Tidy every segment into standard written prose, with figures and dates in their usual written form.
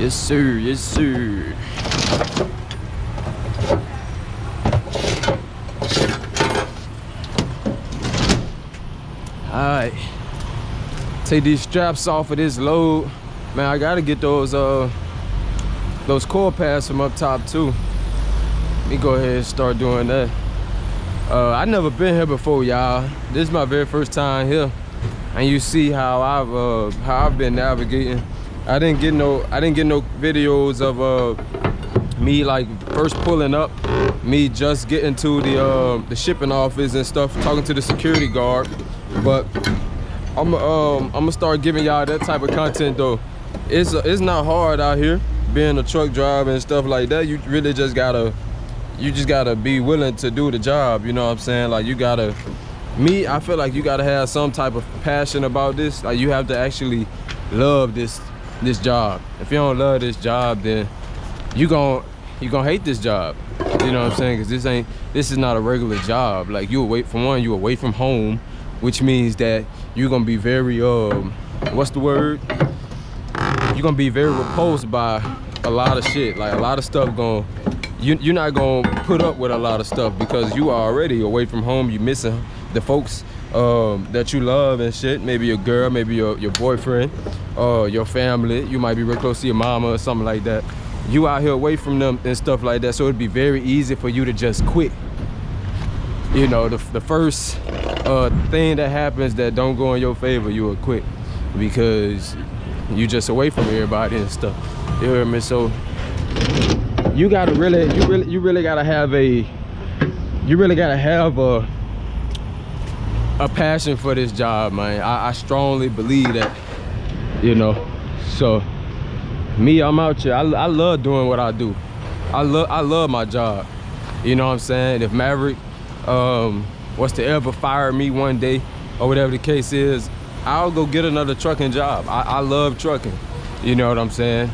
Yes sir, yes sir. Alright, take these straps off of this load. Man, I gotta get those core pads from up top too. Let me go ahead and start doing that. I never been here before, y'all. This is my very first time here, and you see how I've been navigating. I didn't get no videos of me like first pulling up, me just getting to the shipping office and stuff, talking to the security guard. But I'm gonna start giving y'all that type of content though. It's not hard out here being a truck driver and stuff like that. You really just gotta be willing to do the job, you know what I'm saying? Like I feel like you gotta have some type of passion about this. Like you have to actually love this job. If you don't love this job, then you gonna hate this job. You know what I'm saying? Because this is not a regular job. Like you away from home, which means that you're gonna be very what's the word? You're gonna be very repulsed by a lot of shit. Like a lot of stuff you're not gonna put up with a lot of stuff because you are already away from home. You missing the folks that you love and shit. Maybe your girl, maybe your boyfriend, your family. You might be real close to your mama or something like that. You out here away from them and stuff like that, so it'd be very easy for you to just quit. You know, the first thing that happens that don't go in your favor, you will quit because you just away from everybody and stuff. You hear me? So you gotta you really gotta have a passion for this job, man. I strongly believe that, you know. So me, I'm out here. I love doing what I do. I love my job. You know what I'm saying? If Maverick was to ever fire me one day or whatever the case is, I'll go get another trucking job. I love trucking. You know what I'm saying?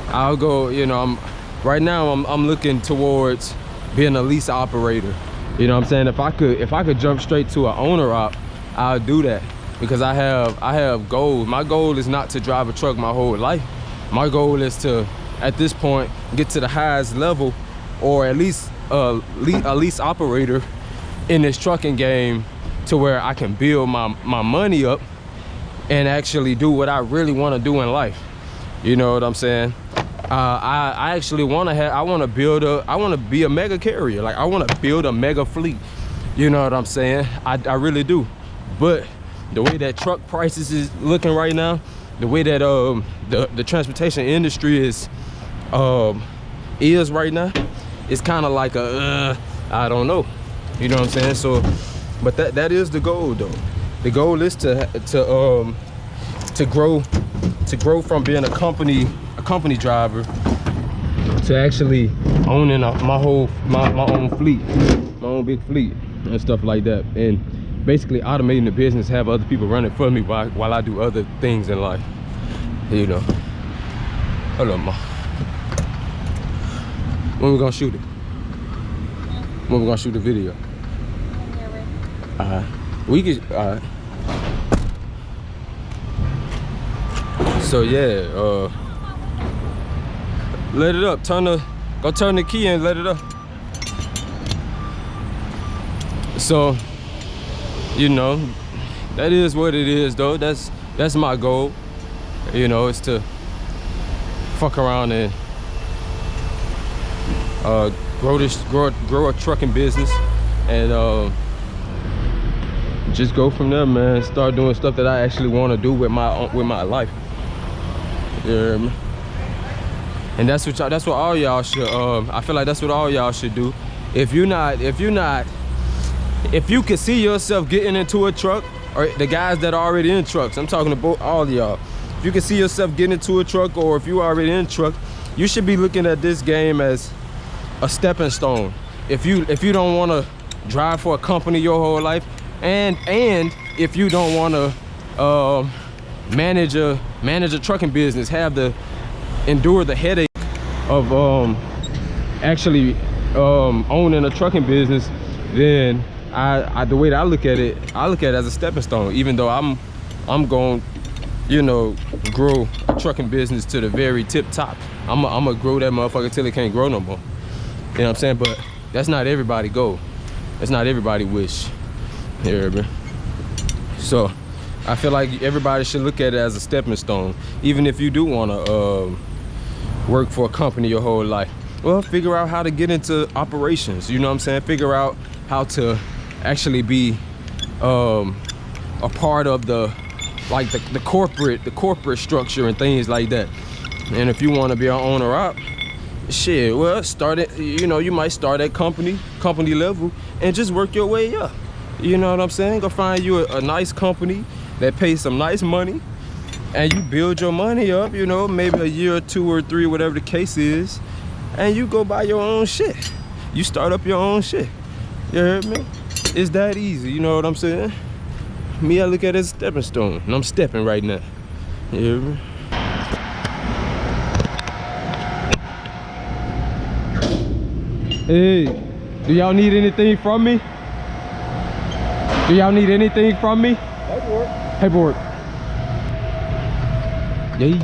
I'll go, you know, right now I'm looking towards being a lease operator. You know what I'm saying? If I could jump straight to an owner op, I'll do that because I have goals. My goal is not to drive a truck my whole life. My goal is to, at this point, get to the highest level, or at least a lease operator in this trucking game, to where I can build my money up and actually do what I really want to do in life. You know what I'm saying? I actually want to be a mega carrier. Like I want to build a mega fleet. You know what I'm saying? I really do. But the way that truck prices is looking right now, the way that the transportation industry is right now, it's kind of like I don't know. You know what I'm saying? So, but that is the goal though. The goal is to grow from being a company driver to actually owning my own fleet, my own big fleet and stuff like that, and basically automating the business, have other people running for me while I do other things in life. You know. Hold on, ma. When we gonna shoot it? When we gonna shoot the video? We could. So yeah, let it up. Go turn the key and let it up. So, you know, that is what it is though. That's my goal. You know, it's to fuck around and grow a trucking business and just go from there, man. Start doing stuff that I actually want to do with my life. Yeah, and that's what all y'all should. I feel like that's what all y'all should do. If you can see yourself getting into a truck, or the guys that are already in trucks, I'm talking about all of y'all. If you can see yourself getting into a truck, or if you already in a truck, you should be looking at this game as a stepping stone. If you don't want to drive for a company your whole life, and if you don't want to manage a trucking business, endure the headache of actually owning a trucking business, then the way that I look at it as a stepping stone. Even though I'm going you know, grow a trucking business to the very tip top. I'm gonna grow that motherfucker till it can't grow no more. You know what I'm saying? But that's not everybody goal. That's not everybody wish. You hear me? So I feel like everybody should look at it as a stepping stone. Even if you do wanna work for a company your whole life, well, figure out how to get into operations. You know what I'm saying? Figure out how to actually be a part of the corporate structure and things like that. And if you want to be an owner op, shit, well, start it. You know, you might start at company level and just work your way up. You know what I'm saying? Go find you a nice company that pays some nice money, and you build your money up, you know, maybe a year or 2 or 3, whatever the case is, and you go buy your own shit. You start up your own shit. You heard me? It's that easy, you know what I'm saying? Me, I look at it as a stepping stone, and I'm stepping right now. You hear me? Hey, do y'all need anything from me? Do y'all need anything from me? Paperwork. Paperwork. Yeah.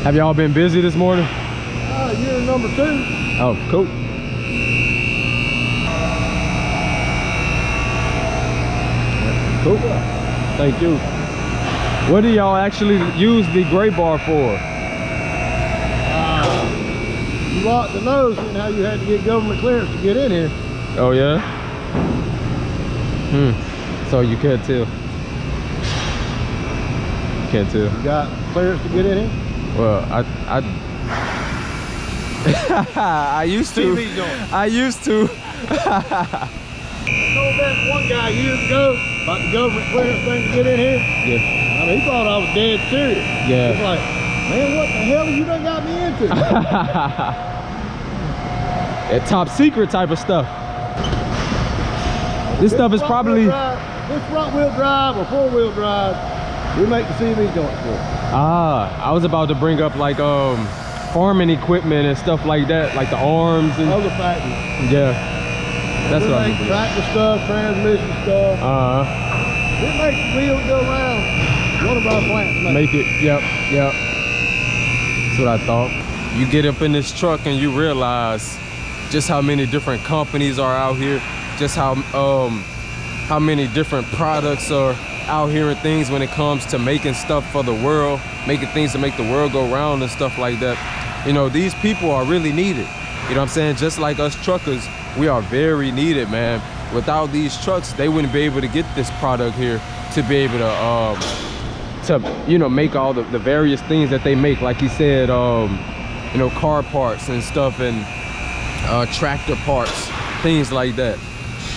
Have y'all been busy this morning? Year number 2. Oh, cool. Cool. Thank you. What do y'all actually use the gray bar for? You locked the nose and how you had to get government clearance to get in here. Oh yeah? So you can't tell. Can't tell. You got clearance to get in here? Well, I used to. I used to. I told that one guy years ago about the government clearance thing to get in here. Yeah. I mean, he thought I was dead serious. Yeah. He's like, man, what the hell you done got me into? That top secret type of stuff. This stuff is probably. This front wheel drive or 4-wheel drive, we make the CV joints for. I was about to bring up like farming equipment and stuff like that, like the arms and Other factories. yeah. That's we what make tractor stuff, transmission stuff. We make the wheels go around. One of our plants make it. Yep. That's what I thought. You get up in this truck and you realize just how many different companies are out here, just how many different products are out here and things when it comes to making stuff for the world, making things to make the world go round and stuff like that. You know, these people are really needed. You know what I'm saying? Just like us truckers, we are very needed, man. Without these trucks, they wouldn't be able to get this product here to be able to you know, make all the various things that they make. Like he said, you know, car parts and stuff, and tractor parts, things like that.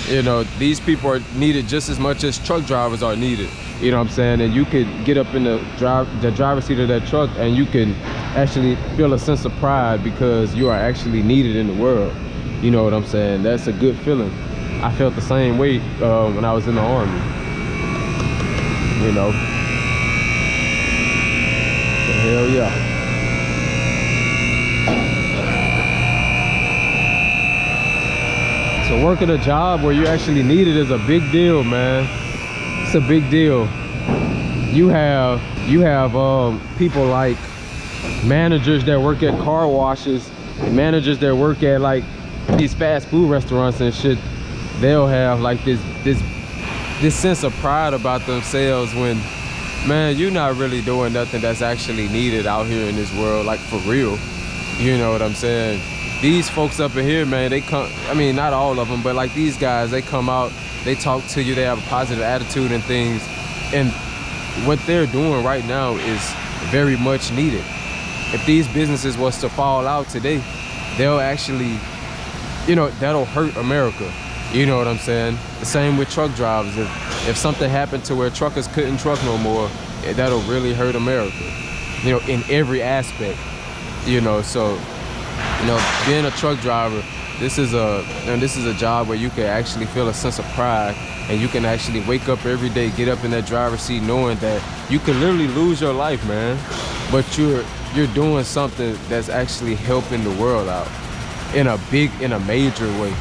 You know, these people are needed just as much as truck drivers are needed. You know what I'm saying? And you could get up in the driver's seat of that truck and you can actually feel a sense of pride because you are actually needed in the world. You know what I'm saying? That's a good feeling. I felt the same way when I was in the Army. You know? So hell yeah. So working a job where you actually need it is a big deal, man. It's a big deal. You have people like managers that work at car washes, managers that work at like these fast food restaurants and shit. They'll have like this sense of pride about themselves when, man, you're not really doing nothing that's actually needed out here in this world, like for real. You know what I'm saying? These folks up in here, man, they come, I mean, not all of them, but like these guys, they come out, they talk to you, they have a positive attitude and things. And what they're doing right now is very much needed. If these businesses was to fall out today, they'll actually, you know, that'll hurt America. You know what I'm saying? The same with truck drivers. If something happened to where truckers couldn't truck no more, that'll really hurt America, you know, in every aspect. You know, so, you know, being a truck driver, this is a job where you can actually feel a sense of pride, and you can actually wake up every day, get up in that driver's seat knowing that you can literally lose your life, man, but you're doing something that's actually helping the world out in a major way.